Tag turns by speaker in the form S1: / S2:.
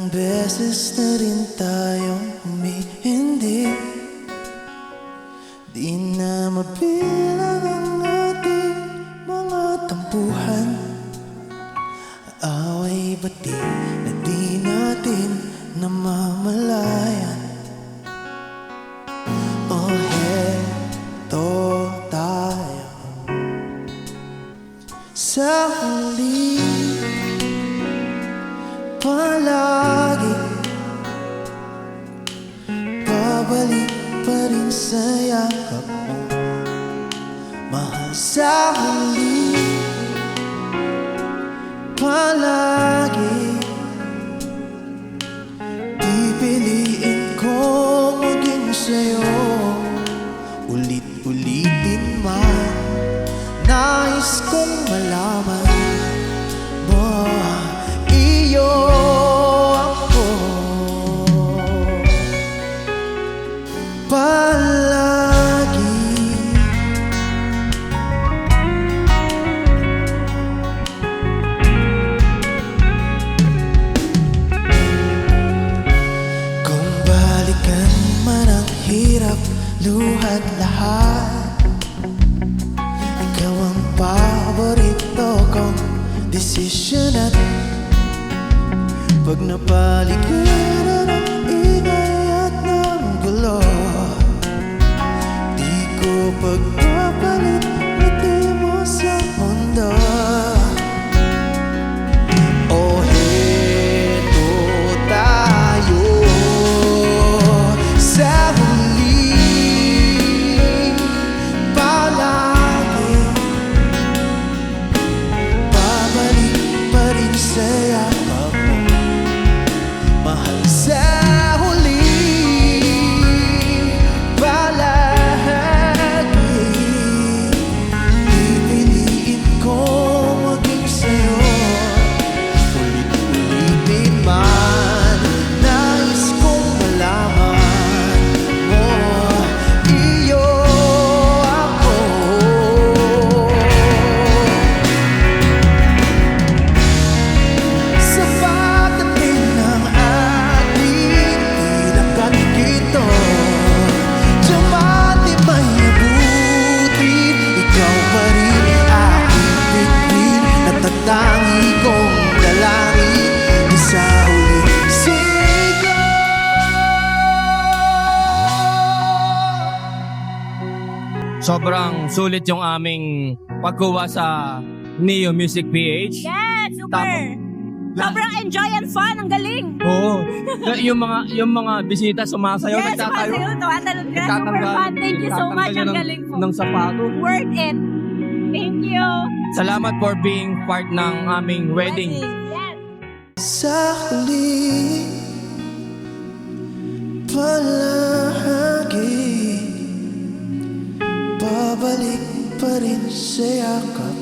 S1: Ilang beses na rin tayong humihindi, di na mabilang ang ating mga tampuhan. Away bati na di natin namamalayan. Oh, heto tayo sa huli, palagi babalik pa rin sa yakap mo, mahal. Sa huli, palagi pipiliin ko maging sa'yo. Ulit-ulitin man, nais kong malaman mo, iyo ako palagi. Kung balikan man ang hirap, luhat lahat, ikaw ang paborito kong desisyon. At pag napaligiran ang ingay at ng gulo, di ko pagpapalit ngiti mo sa mundo. Oh, heto tayo sa huli, palagi babalik pa rin sa yakap mo, mahal. Sa huli, palagi pipiliin ko maging sa'yo. Ulit-ulitin man, nais kong malaman mo, iyo ako. Sa pagdating ng ating pinakatikito, Diamante may abutin, ikaw pa rin aking bituin, natatangi kong dalangin di sa huli sigaw.
S2: Sobrang sulit yung aming pagkuha sa Neo Music PH.
S3: Yes, super!
S2: Tama.
S3: Sobrang enjoy and fun, ang galing!
S2: Oo. yung mga bisita sumasayaw,
S3: Yes,
S2: nagtatayo.
S3: sumasayaw, tumatalon ka. Super
S2: Nagtatanggal-
S3: fun. Thank you so much,
S2: nagtatanggal
S3: ang
S2: ng-
S3: galing po.
S2: ng sapatos.
S3: Worth it. Thank you.
S2: Salamat for being part ng aming wedding.
S3: Yes.
S1: Sa huli, palagi babalik pa rin sa yakap